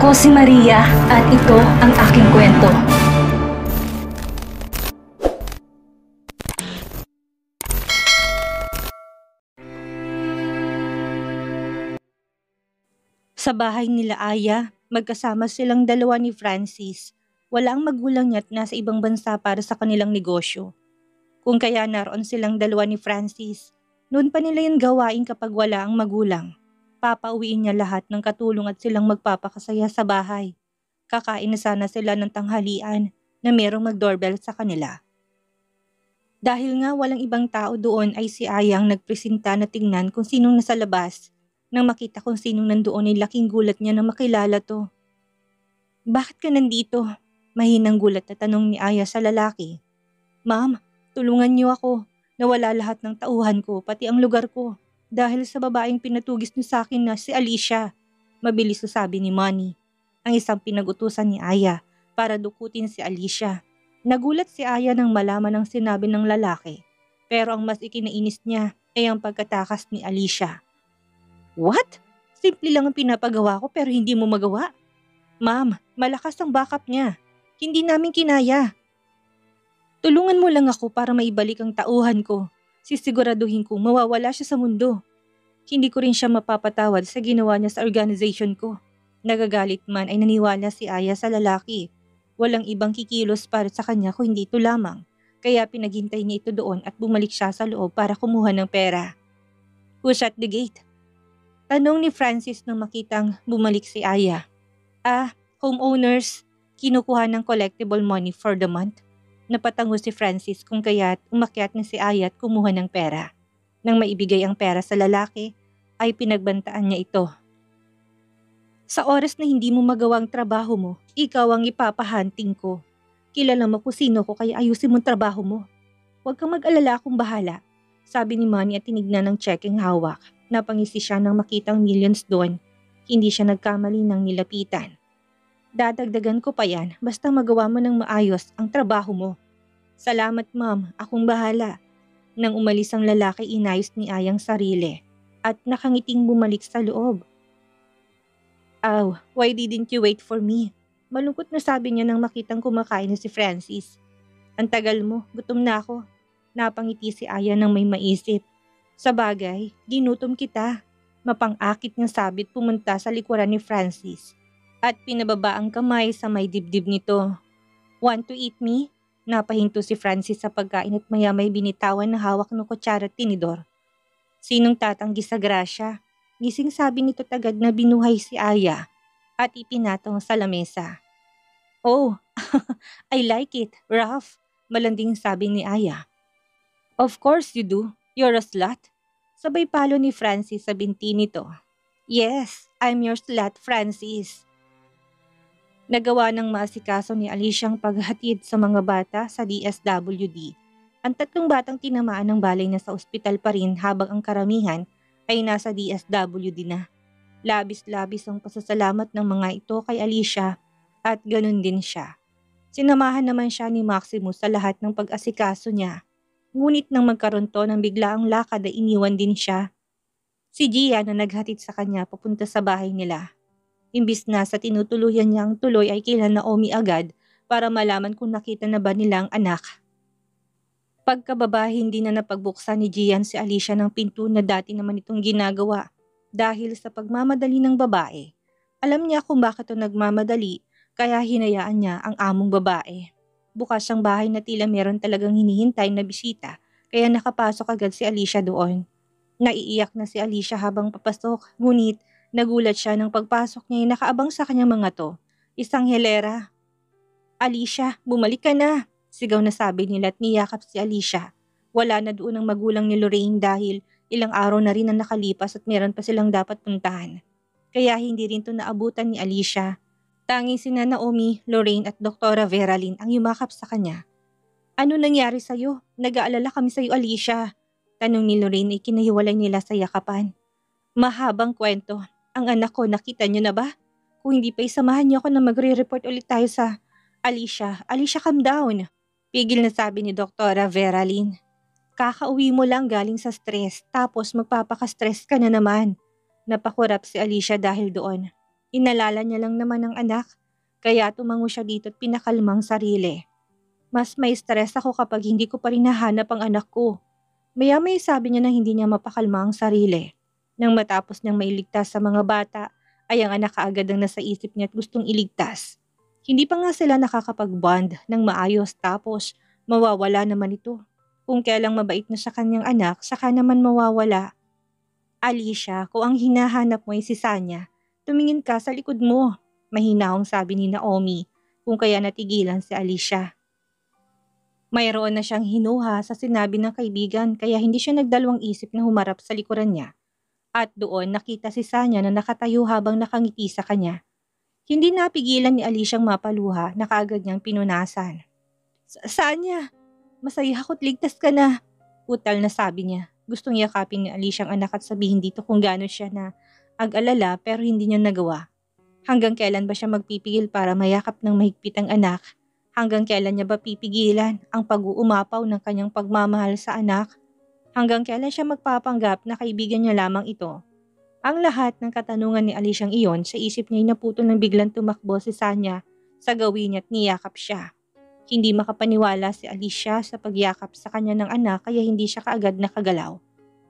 Ako si Maria at ito ang aking kwento. Sa bahay nila Aya, magkasama silang dalawa ni Francis. Wala ang magulang niya at nasa ibang bansa para sa kanilang negosyo. Kung kaya naroon silang dalawa ni Francis, noon pa nila yung gawain kapag wala ang magulang. Papauwiin niya lahat ng katulong at silang magpapakasaya sa bahay. Kakain na sana sila ng tanghalian na merong mag-doorbell sa kanila. Dahil nga walang ibang tao doon ay si Aya ang nagpresenta na tingnan kung sinong nasa labas. Nang makita kung sinong nandoon ay laking gulat niya na makilala to. "Bakit ka nandito?" Mahinang gulat na tanong ni Aya sa lalaki. "Ma'am, tulungan niyo ako. Nawala lahat ng tauhan ko, pati ang lugar ko. Dahil sa babaeng pinatugis niyo sa akin na si Alicia." Mabilis na sabi ni Manny, ang isang pinag-utusan ni Aya para dukutin si Alicia. Nagulat si Aya nang malaman ang sinabi ng lalaki. Pero ang mas ikinainis niya ay ang pagkatakas ni Alicia. "What? Simple lang ang pinapagawa ko pero hindi mo magawa? Ma'am, malakas ang backup niya. Hindi namin kinaya. Tulungan mo lang ako para maibalik ang tauhan ko. Sisiguraduhin kong mawawala siya sa mundo. Hindi ko rin siya mapapatawad sa ginawa niya sa organization ko." Nagagalit man ay naniwala si Aya sa lalaki. Walang ibang kikilos para sa kanya kung hindi ito lamang. Kaya pinaghintay niya ito doon at bumalik siya sa loob para kumuha ng pera. "Who shut the gate?" Tanong ni Francis nang makitang bumalik si Aya. Homeowners, kinukuha ng collectible money for the month." Napatango si Francis kung kaya't umakyat na si Aya at kumuha ng pera. Nang maibigay ang pera sa lalaki, ay pinagbantaan niya ito. "Sa oras na hindi mo magawa ang trabaho mo, ikaw ang ipapahunting ko. Kilala mo kung sino ko kaya ayusin mong trabaho mo. Huwag kang mag-alala, akong bahala," sabi ni Manny at tinignan ng checking hawak. Napangisi siya nang makitang millions doon. Hindi siya nagkamali ng nilapitan. "Dadagdagan ko pa yan basta magawa mo ng maayos ang trabaho mo." "Salamat ma'am, akong bahala." Nang umalis ang lalaki, inayos ni Ayang sarili at nakangiting bumalik sa loob. Why didn't you wait for me?" Malungkot na sabi niya nang makitang kumakain na si Francis. "Ang tagal mo, gutom na ako." Napangiti si Aya nang may maisip. "Sabagay, ginutom kita." Mapang-akit ng sabit pumunta sa likuran ni Francis at pinababa ang kamay sa may dibdib nito. "Want to eat me?" Napahinto si Francis sa pagkain at maya-may binitawan na hawak ng kutsara at tinidor. "Sinong tatanggi sa grasya?" Gising sabi nito tagad na binuhay si Aya at ipinatong sa lamesa. "Oh, I like it, rough," malanding sabi ni Aya. "Of course you do, you're a slut." Sabay palo ni Francis sa binti nito. "Yes, I'm your slut, Francis." Nagawa ng maasikaso ni Alicia ang paghatid sa mga bata sa DSWD. Ang tatlong batang tinamaan ng balay na sa ospital pa rin habang ang karamihan ay nasa DSWD na. Labis-labis ang pasasalamat ng mga ito kay Alicia at ganun din siya. Sinamahan naman siya ni Maximus sa lahat ng pag-asikaso niya. Ngunit nang magkaroon to ng biglaang lakad ay iniwan din siya. Si Gia na naghatid sa kanya papunta sa bahay nila. Imbis na sa tinutuluyan niya ang tuloy ay kila Naomi agad para malaman kung nakita na ba nila ang anak. Pagkababa, hindi na napagbuksan ni Gian si Alicia ng pinto na dati naman itong ginagawa dahil sa pagmamadali ng babae. Alam niya kung bakit ito nagmamadali kaya hinayaan niya ang among babae. Bukas ang bahay na tila meron talagang hinihintay na bisita kaya nakapasok agad si Alicia doon. Naiiyak na si Alicia habang papasok ngunit nagulat siya nang pagpasok niya ay nakaabang sa kanyang mga to. Isang helera. "Alicia, bumalik ka na," sigaw na sabi nila at niyakap si Alicia. Wala na doon ang magulang ni Lorraine dahil ilang araw na rin ang nakalipas at meron pa silang dapat puntahan. Kaya hindi rin to naabutan ni Alicia. Tanging sina Naomi, Lorraine at Doktora Veralyn ang yumakap sa kanya. "Ano nangyari sa'yo? Nag-aalala kami sa'yo, Alicia." Tanong ni Lorraine ay kinahiwalay nila sa yakapan. "Mahabang kwento. Ang anak ko, nakita niyo na ba? Kung hindi pa isamahan niyo ako na magre-report ulit tayo sa..." Alicia, calm down." Pigil na sabi ni Doktora Veralyn. "Kakauwi mo lang galing sa stress tapos magpapaka-stress ka na naman." Napakurap si Alicia dahil doon. Inalala niya lang naman ang anak, kaya tumango siya dito at pinakalmang sarili. Mas may stress ako kapag hindi ko pa rin nahanap ang anak ko. Maya-may sabi niya na hindi niya mapakalma ang sarili. Nang matapos niyang mailigtas sa mga bata, ay ang anak kaagad ang nasa isip niya at gustong iligtas. Hindi pa nga sila nakakapag-bond ng maayos tapos mawawala naman ito. Kung kailang mabait na sa kanyang anak, saka naman mawawala. Alicia, kung ang hinahanap mo ay si Sanya, tumingin ka sa likod mo. Mahinahong sabi ni Naomi, kung kaya natigilan si Alicia. Mayroon na siyang hinuha sa sinabi ng kaibigan kaya hindi siya nagdalawang isip na humarap sa likuran niya. At doon nakita si Sanya na nakatayo habang nakangiti sa kanya. Hindi napigilan ni Aliciang mapaluha na kaagad niyang pinunasan. Sanya, masaya ako't ligtas ka na. Utal na sabi niya. Gustong yakapin ni Alicia ang anak at sabihin dito kung gaano siya na ag-alala pero hindi niya nagawa. Hanggang kailan ba siya magpipigil para mayakap ng mahigpit ang anak? Hanggang kailan niya ba pipigilan ang pag-uumapaw ng kanyang pagmamahal sa anak? Hanggang kailan siya magpapanggap na kaibigan niya lamang ito? Ang lahat ng katanungan ni Aliciang iyon sa isip niya ay naputol ng biglang tumakbo si Sanya sa gawin niya at niyakap siya. Hindi makapaniwala si Alicia sa pagyakap sa kanya ng anak kaya hindi siya kaagad nakagalaw.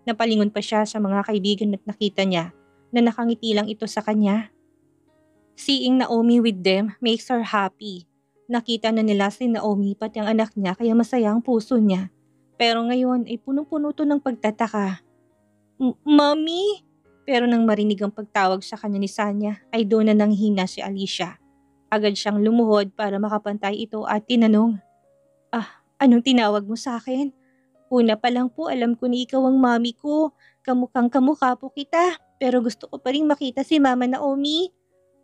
Napalingon pa siya sa mga kaibigan at nakita niya na nakangiti lang ito sa kanya. Seeing Naomi with them makes her happy. Nakita na nila si Naomi pati ang anak niya kaya masaya ang puso niya. Pero ngayon ay punong-puno to ng pagtataka. Mommy? Pero nang marinig ang pagtawag sa kanya ni Sanya ay doon na nanghina si Alicia. Agad siyang lumuhod para makapantay ito at tinanong, anong tinawag mo sa akin? Una pa lang po alam ko na ikaw ang mami ko. Kamukhang kamukha po kita. Pero gusto ko pa rin makita si Mama Naomi.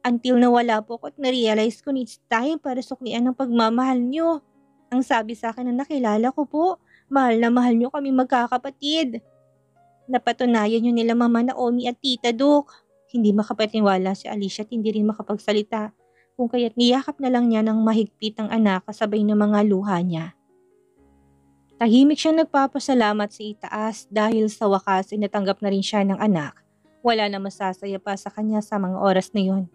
Until nawala po ko at na-realize ko na it's time para suklian ang pagmamahal niyo. Ang sabi sa akin na nakilala ko po, mahal na mahal niyo kami magkakapatid. Napatunayan niyo nila Mama Naomi at Tita Duke. Hindi makapaniwala si Alicia at hindi rin makapagsalita. Kung kaya't niyakap na lang niya ng mahigpit ang anak kasabay ng mga luha niya. Tahimik siyang nagpapasalamat sa itaas dahil sa wakas ay natanggap na rin siya ng anak. Wala na masasaya pa sa kanya sa mga oras na yon.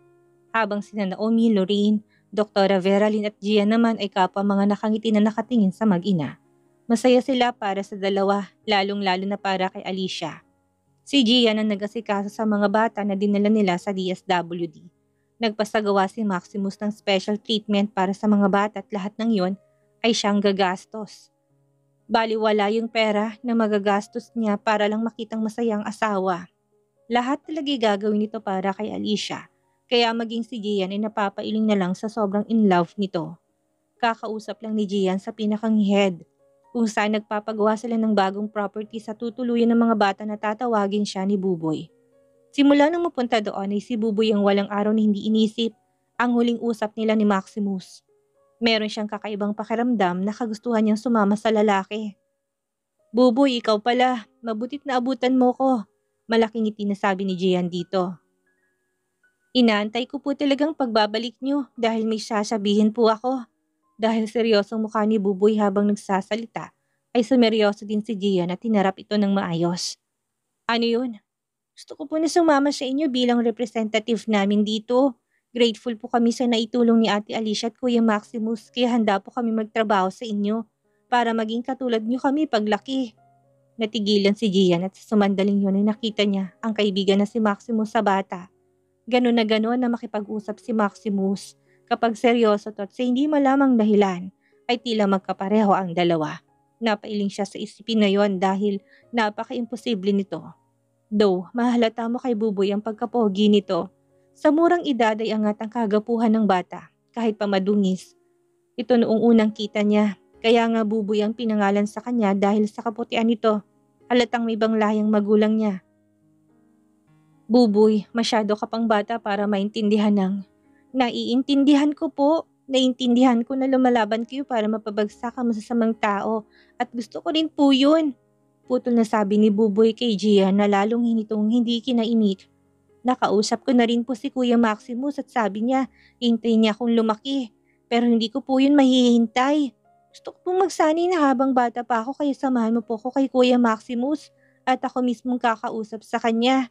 Habang sina Naomi, Lorraine, Dr. Veralyn at Gia naman ay kapwa mga nakangiti na nakatingin sa mag-ina. Masaya sila para sa dalawa, lalong-lalo na para kay Alicia. Si Gia na nag-asikaso sa mga bata na dinala nila sa DSWD. Nagpasagawa si Maximus ng special treatment para sa mga bata at lahat ng yon ay siyang gagastos. Baliwala yung pera na magagastos niya para lang makitang masayang asawa. Lahat talaga gagawin nito para kay Alicia, kaya maging si Gian ay napapailing na lang sa sobrang in love nito. Kakausap lang ni Gian sa pinakang head, kung saan nagpapagawa sila ng bagong property sa tutuluyan ng mga bata na tatawagin siya ni Buboy. Simula nang mapunta doon ay si Buboy ang walang araw na hindi inisip ang huling usap nila ni Maximus. Meron siyang kakaibang pakiramdam na kagustuhan niyang sumama sa lalaki. Buboy, ikaw pala. Mabutit na abutan mo ko. Malaking ngiti na sabi ni Gian dito. Inaantay ko po talagang pagbabalik niyo dahil may sasabihin po ako. Dahil seryosong mukha ni Buboy habang nagsasalita, ay sumeryoso din si Gian at tinarap ito ng maayos. Ano yun? Gusto ko po na sumama sa inyo bilang representative namin dito. Grateful po kami sa naitulong ni Ate Alicia at Kuya Maximus kaya handa po kami magtrabaho sa inyo para maging katulad niyo kami paglaki. Natigilan si Gian at sa sumandaling yun ay nakita niya ang kaibigan na si Maximus sa bata. Ganon na makipag-usap si Maximus kapag seryoso to at sa hindi malamang dahilan ay tila magkapareho ang dalawa. Napailing siya sa isipin na yon dahil napaka-imposible nito. Though, mahalata mo kay Buboy ang pagkapogi nito. Sa murang edad ay angat ang kagapuhan ng bata, kahit pa madungis. Ito noong unang kita niya, kaya nga Buboy ang pinangalan sa kanya dahil sa kaputian nito. Halatang may banglayang magulang niya. Buboy, masyado ka pang bata para maintindihan ng. Naiintindihan ko po. Naiintindihan ko na lumalaban kayo para mapabagsak ang masasamang tao at gusto ko rin po yun. Putol na sabi ni Buboy kay Gian na lalong hinitong hindi kinaimik. Nakausap ko na rin po si Kuya Maximus at sabi niya, hintayin niya akong lumaki. Pero hindi ko po yun mahihintay. Gusto ko pong magsanay na habang bata pa ako kaya samahan mo po ko kay Kuya Maximus at ako mismong kakausap sa kanya.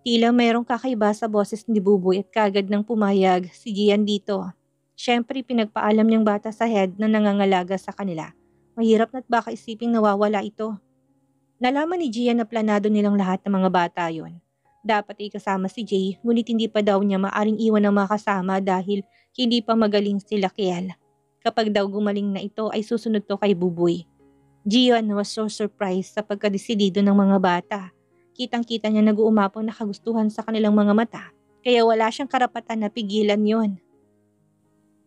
Tila mayroong kakaiba sa boses ni Buboy at kagad nang pumayag si Gian dito. Siyempre pinagpaalam niyang bata sa head na nangangalaga sa kanila. Mahirap na't baka isiping nawawala ito. Nalaman ni Gian na planado nilang lahat ng mga bata yon. Dapat ay kasama si Jay, ngunit hindi pa daw niya maaring iwan ng mga kasama dahil hindi pa magaling sila Kiel. Kapag daw gumaling na ito ay susunod to kay Buboy. Gian was so surprised sa pagkadesidido ng mga bata. Kitang-kita niya nag-uumapong na kagustuhan sa kanilang mga mata, kaya wala siyang karapatan na pigilan yon.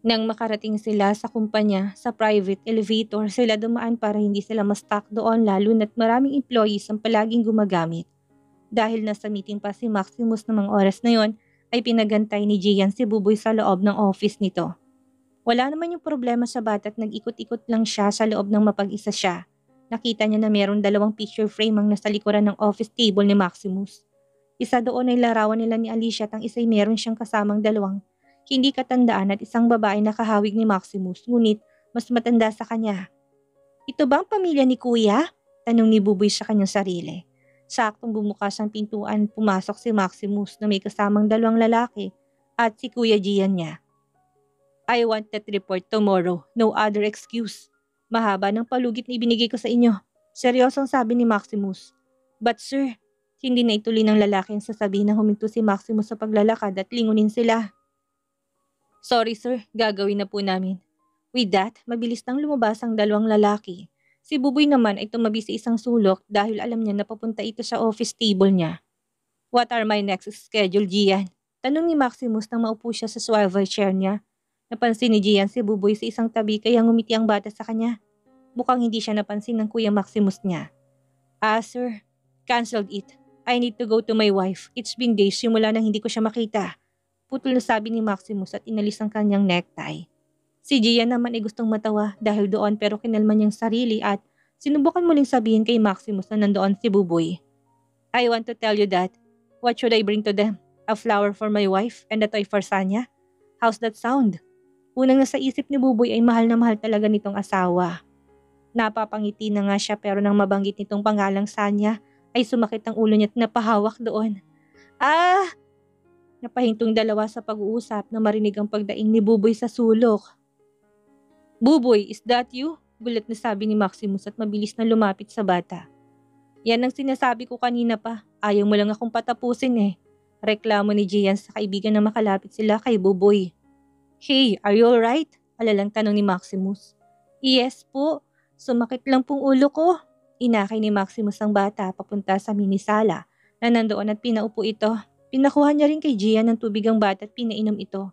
Nang makarating sila sa kumpanya sa private elevator, sila dumaan para hindi sila ma-stuck doon lalo na't maraming employees ang palaging gumagamit. Dahil nasa meeting pa si Maximus ng mga oras na yon, ay pinagantay ni Gian si Buboy sa loob ng office nito. Wala naman yung problema sa bata at nag-ikot-ikot lang siya sa loob ng mapag-isa siya. Nakita niya na mayroong 2 picture frame ang nasa likuran ng office table ni Maximus. Isa doon ay larawan nila ni Alicia at ang isa ay meron siyang kasamang 2 hindi katandaan at isang babae na kahawig ni Maximus, ngunit mas matanda sa kanya. Ito ba ang pamilya ni Kuya? Tanong ni Buboy sa kanyang sarili. Saktong bumukas ang pintuan, pumasok si Maximus na may kasamang 2 lalaki at si Kuya Gian niya. I want that report tomorrow, no other excuse. Mahaba ng palugit na ibinigay ko sa inyo. Seryosong sabi ni Maximus. But sir, hindi na ituloy ng lalaki ang sasabihin na huminto si Maximus sa paglalakad at lingunin sila. Sorry sir, gagawin na po namin. With that, mabilis nang lumabas ang 2 lalaki. Si Buboy naman ay tumabi sa isang sulok dahil alam niya na papunta ito sa office table niya. What are my next schedule, Gian? Tanong ni Maximus nang maupo siya sa swivel chair niya. Napansin ni Gian si Buboy sa isang tabi kaya ngumiti ang bata sa kanya. Mukhang hindi siya napansin ng Kuya Maximus niya. Sir, cancelled it. I need to go to my wife. It's been days simula nang hindi ko siya makita. Putol na sabi ni Maximus at inalis ang kanyang necktie. Si Gian naman ay gustong matawa dahil doon pero kinalma niyang sarili at sinubukan muling sabihin kay Maximus na nandoon si Buboy. I want to tell you that. What should I bring to them? A flower for my wife and a toy for Sanya? How's that sound? Unang nasa isip ni Buboy ay mahal na mahal talaga nitong asawa. Napapangiti na nga siya pero nang mabanggit nitong pangalang Sanya ay sumakit ang ulo niya at napahawak doon. Napahintong 2 sa pag-uusap na marinig ang pagdaing ni Buboy sa sulok. Buboy, is that you? Gulat na sabi ni Maximus at mabilis na lumapit sa bata. Yan ang sinasabi ko kanina pa. Ayaw mo lang akong patapusin eh. Reklamo ni Gian sa kaibigan na makalapit sila kay Buboy. Hey, are you alright? Alalang tanong ni Maximus. Yes po. Sumakit lang pong ulo ko. Inakay ni Maximus ang bata papunta sa minisala na nandoon at pinaupo ito. Pinakuha niya rin kay Gian ng tubig ang bata at pinainom ito.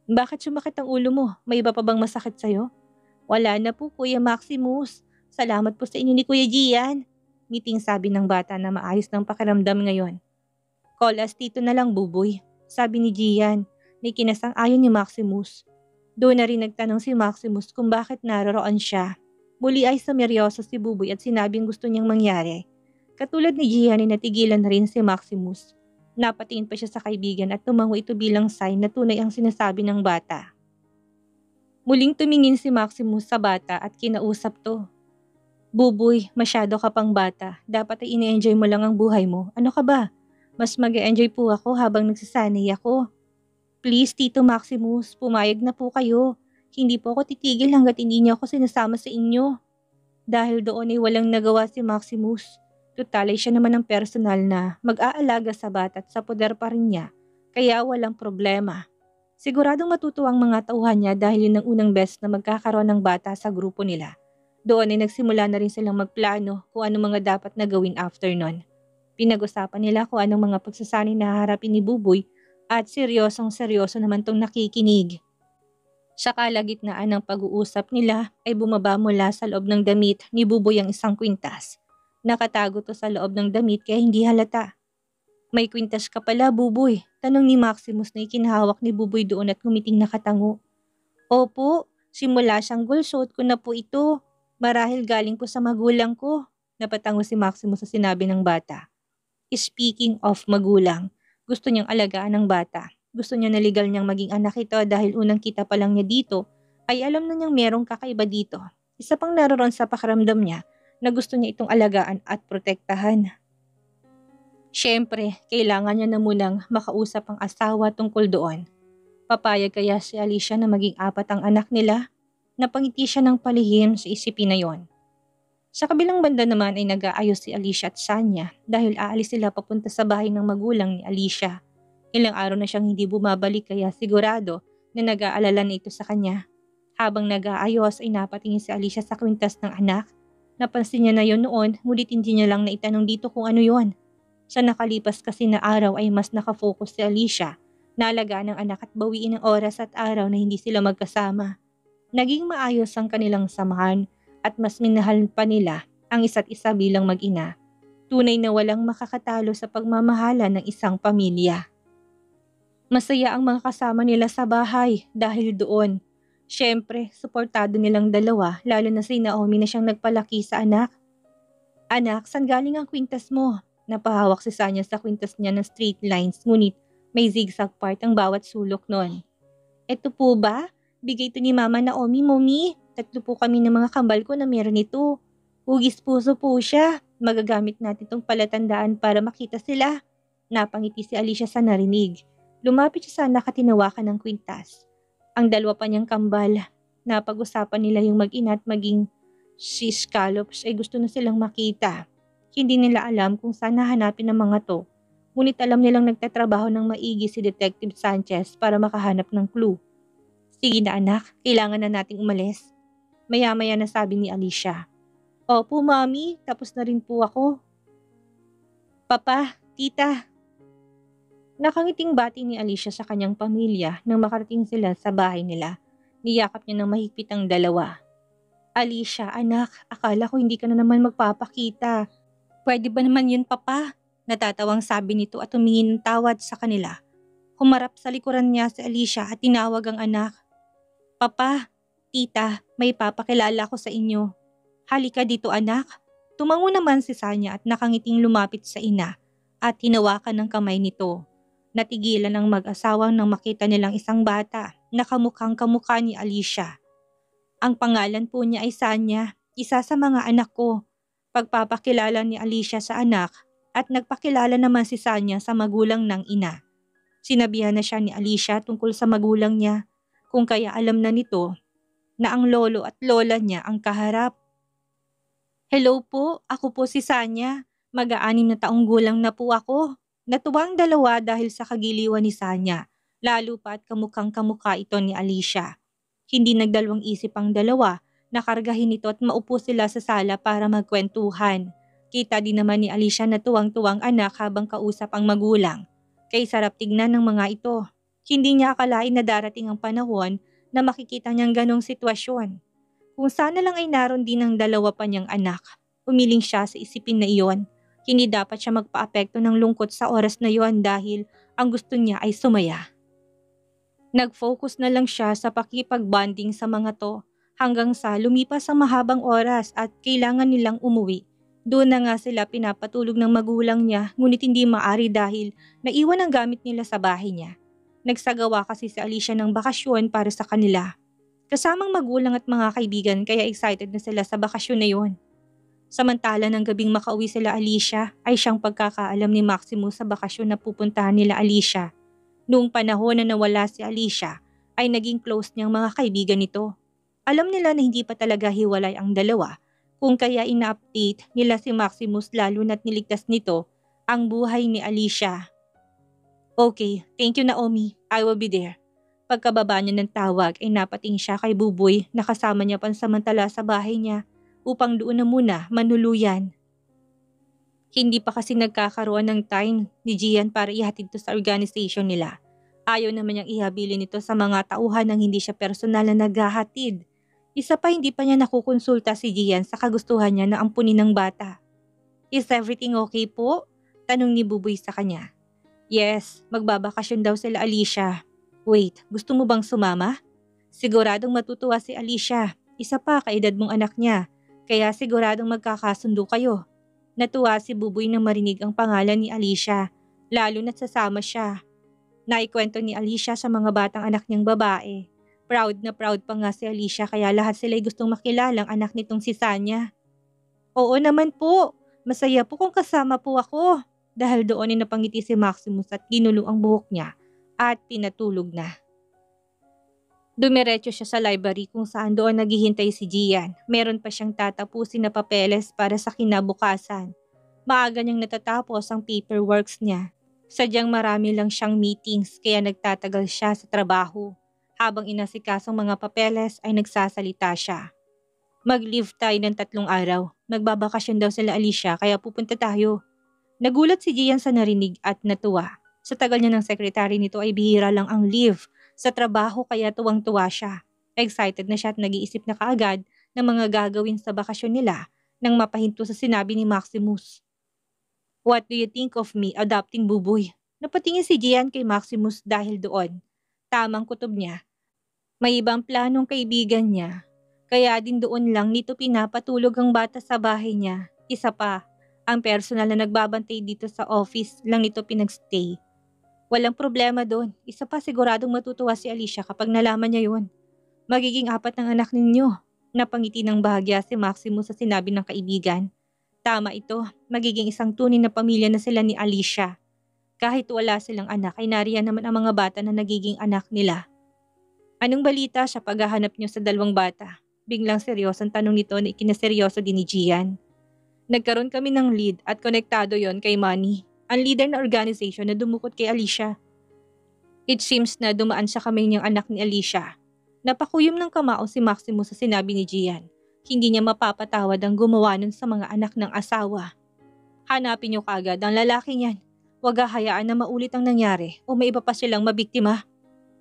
Bakit sumakit ang ulo mo? May iba pa bang masakit sa'yo? Wala na po Kuya Maximus. Salamat po sa inyo ni Kuya Gian. Ngiting sabi ng bata na maayos ng pakiramdam ngayon. Call us tito na lang Buboy. Sabi ni Gian na ikinasang-ayon ni Maximus. Doon na rin nagtanong si Maximus kung bakit naroroon siya. Muli ay sumeryoso si Buboy at sinabing gusto niyang mangyari. Katulad ni Gian ay natigilan na rin si Maximus. Napatingin pa siya sa kaibigan at tumango ito bilang sign na tunay ang sinasabi ng bata. Muling tumingin si Maximus sa bata at kinausap to. Buboy, masyado ka pang bata. Dapat ay ini-enjoy mo lang ang buhay mo. Ano ka ba? Mas mag-e-enjoy po ako habang nagsasanay ako. Please, Tito Maximus, pumayag na po kayo. Hindi po ako titigil hanggat hindi niyo ako sinasama sa inyo. Dahil doon ay walang nagawa si Maximus. Tutal ay siya naman ang personal na mag-aalaga sa bata at sa poder pa rin niya, kaya walang problema. Siguradong matutuwa ang mga tauhan niya dahil yun ang unang beses na magkakaroon ng bata sa grupo nila. Doon ay nagsimula na rin silang magplano kung anong mga dapat na gawin after nun. Pinag-usapan nila kung anong mga pagsasanay na haharapin ni Buboy at seryosong-seryoso naman tong nakikinig. Sa kalagitnaan ng pag-uusap nila ay bumaba mula sa loob ng damit ni Buboy ang isang kwintas. Nakatago to sa loob ng damit kaya hindi halata. May kwintas ka pala, Buboy? Tanong ni Maximus na ikinahawak ni Buboy doon at ngumiting nakatango. Opo, simula sanggol suot ko na po ito. Marahil galing po sa magulang ko. Napatango si Maximus sa sinabi ng bata. Speaking of magulang, gusto niyang alagaan ng bata. Gusto niya na legal niyang maging anak ito dahil unang kita pa lang niya dito ay alam na niyang merong kakaiba dito. Isa pang naroon sa pakiramdam niya na gusto niya itong alagaan at protektahan. Siyempre, kailangan niya na munang makausap ang asawa tungkol doon. Papayag kaya si Alicia na maging 4 ang anak nila? Napangiti siya ng palihim sa isipin na yon. Sa kabilang banda naman ay nag-aayos si Alicia at Sanya dahil aalis sila papunta sa bahay ng magulang ni Alicia. Ilang araw na siyang hindi bumabalik kaya sigurado na nag-aalala na ito sa kanya. Habang nag-aayos ay napatingin si Alicia sa kwintas ng anak. Napansin niya na yon noon, ngunit hindi niya lang naitanong dito kung ano yon. Sa nakalipas kasi na araw ay mas nakafocus si Alicia na alagaan ng anak at bawiin ang oras at araw na hindi sila magkasama. Naging maayos ang kanilang samahan at mas minahal pa nila ang isa't isa bilang mag-ina. Tunay na walang makakatalo sa pagmamahala ng isang pamilya. Masaya ang mga kasama nila sa bahay dahil doon. Siyempre, suportado nilang dalawa lalo na si Naomi na siyang nagpalaki sa anak. Anak, saan galing ang kwintas mo? Napahawak si Sanya sa kwintas niya ng straight lines ngunit may zigzag part ang bawat sulok nun. Eto po ba? Bigay to ni Mama Naomi, Mommy. 3 po kami ng mga kambal ko na meron ito. Hugis puso po siya. Magagamit natin itong palatandaan para makita sila. Napangiti si Alicia sa narinig. Lumapit siya sa anak at tinawakan ng kwintas. Ang dalawa pa niyang kambal. Napag-usapan nila yung mag-ina at maging si Scallops ay gusto na silang makita. Hindi nila alam kung saan hahanapin ang mga to. Ngunit alam nilang nagtatrabaho ng maigi si Detective Sanchez para makahanap ng clue. Sige na anak, kailangan na nating umalis. Maya-maya na sabi ni Alicia. Opo, Mami, tapos na rin po ako. Papa, Tita. Nakangiting bati ni Alicia sa kanyang pamilya nang makarating sila sa bahay nila. Niyakap niya ng mahigpit ang dalawa. Alicia, anak, akala ko hindi ka na naman magpapakita. Pwede ba naman yun, Papa? Natatawang sabi nito at tumingin ng tawad sa kanila. Humarap sa likuran niya si Alicia at tinawag ang anak. Papa, Tita, may papakilala ko sa inyo. Halika dito anak. Tumango naman si Sanya at nakangiting lumapit sa ina at hinawakan ng kamay nito. Natigilan ang mag-asawang nang makita nilang isang bata na kamukhang kamukha ni Alicia. Ang pangalan po niya ay Sanya, isa sa mga anak ko. Pagpapakilala ni Alicia sa anak at nagpakilala naman si Sanya sa magulang ng ina. Sinabihan na siya ni Alicia tungkol sa magulang niya, kung kaya alam na nito na ang lolo at lola niya ang kaharap. Hello po, ako po si Sanya. Mag-6 na taong gulang na po ako. Natuwa ang dalawa dahil sa kagiliwan ni Sanya, lalo pa at kamukhang kamukha ito ni Alicia. Hindi nagdalawang isip ang dalawa, nakargahin ito at maupo sila sa sala para magkwentuhan. Kita din naman ni Alicia na tuwang-tuwang anak habang kausap ang magulang. Kay sarap tignan ng mga ito. Hindi niya akalain na darating ang panahon na makikita niyang ganong sitwasyon. Kung sana lang ay naroon din ang dalawa pa niyang anak. Umiling siya sa isipin na iyon. Hindi dapat siya magpaapekto ng lungkot sa oras na iyon dahil ang gusto niya ay sumaya. Nag-focus na lang siya sa pakipag-bonding sa mga to hanggang sa lumipas ang mahabang oras at kailangan nilang umuwi. Doon na nga sila pinapatulog ng magulang niya ngunit hindi maari dahil naiwan ang gamit nila sa bahay niya. Nagsagawa kasi si Alicia ng bakasyon para sa kanila. Kasamang magulang at mga kaibigan kaya excited na sila sa bakasyon na yon. Samantala ng gabing makauwi sila Alicia ay siyang pagkakaalam ni Maximo sa bakasyon na pupuntahan nila Alicia. Noong panahon na nawala si Alicia ay naging close niyang mga kaibigan nito. Alam nila na hindi pa talaga hiwalay ang dalawa kung kaya ina-update nila si Maximus lalo na't niligtas nito ang buhay ni Alicia. Okay, thank you Naomi, I will be there. Pagkababa niya ng tawag ay napating siya kay Buboy na kasama niya pansamantala sa bahay niya upang doon na muna manuluyan. Hindi pa kasi nagkakaroon ng time ni Gian para ihatid to sa organization nila. Ayaw naman niyang ihabilin ito sa mga tauhan nang hindi siya personal na naghahatid. Isa pa hindi pa niya nakukonsulta si Gian sa kagustuhan niya na ampunin ng bata. Is everything okay po? Tanong ni Buboy sa kanya. Yes, magbabakasyon daw sila Alicia. Wait, gusto mo bang sumama? Siguradong matutuwa si Alicia. Isa pa kaedad mong anak niya. Kaya siguradong magkakasundo kayo. Natuwa si Buboy na marinig ang pangalan ni Alicia. Lalo na't sasama siya. Naikwento ni Alicia sa mga batang anak niyang babae. Proud na proud pa nga si Alicia kaya lahat sila'y gustong makilalang anak nitong si Sanya. Oo naman po. Masaya po kung kasama po ako. dahil doon ay napangiti si Maximus at ginulo ang buhok niya at pinatulog na. Dumiretso siya sa library kung saan doon naghihintay si Gian. Meron pa siyang tatapusin na papeles para sa kinabukasan. Maaga niyang natatapos ang paperworks niya. Sadyang marami lang siyang meetings kaya nagtatagal siya sa trabaho. Habang inasikasong mga papeles ay nagsasalita siya. Mag-leave tayo ng 3 araw. Magbabakasyon daw sila Alicia kaya pupunta tayo. Nagulat si Gian sa narinig at natuwa. Sa tagal niya ng sekretary nito ay bihira lang ang leave sa trabaho kaya tuwang-tuwa siya. Excited na siya at nag-iisip na kaagad ng mga gagawin sa bakasyon nila nang mapahinto sa sinabi ni Maximus. What do you think of me adopting Buboy? Napatingin si Gian kay Maximus dahil doon. Tamang kutob niya. May ibang planong kaibigan niya. Kaya din doon lang nito pinapatulog ang bata sa bahay niya. Isa pa, ang personal na nagbabantay dito sa office lang nito pinagstay. Walang problema doon. Isa pa siguradong matutuwa si Alicia kapag nalaman niya yun. Magiging 4 ang anak ninyo. Napangiti ng bahagya si Maximus sa sinabi ng kaibigan. Tama ito, magiging isang tunay na pamilya na sila ni Alicia. Kahit wala silang anak ay nariyan naman ang mga bata na nagiging anak nila. Anong balita sa paghahanap niyo sa 2 bata? Biglang seryosong tanong nito na ikinaseryoso din ni Gian. Nagkaroon kami ng lead at konektado yon kay Manny, ang leader na organization na dumukot kay Alicia. It seems na dumaan sa kamay niyang anak ni Alicia. Napakuyom ng kamao si Maximus sa sinabi ni Gian. Hindi niya mapapatawad ang gumawa nun sa mga anak ng asawa. Hanapin niyo kaagad ang lalaking yan. Huwag hahayaan na maulit ang nangyari o may iba pa silang mabiktima.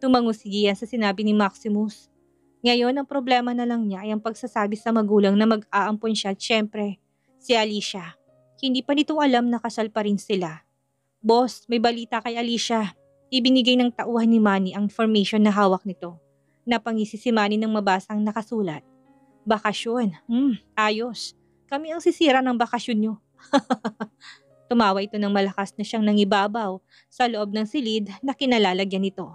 Tumango si Gian sa sinabi ni Maximus. Ngayon ang problema na lang niya ay ang pagsasabi sa magulang na mag-aampon siya at syempre, si Alicia. Hindi pa nito alam na kasal pa rin sila. Boss, may balita kay Alicia. Ibinigay ng tauhan ni Manny ang information na hawak nito. Napangisi si Manny nang mabasa ang nakasulat. Bakasyon. Ayos. Kami ang sisira ng bakasyon nyo. Tumawa ito ng malakas na siyang nangibabaw sa loob ng silid na kinalalagyan nito.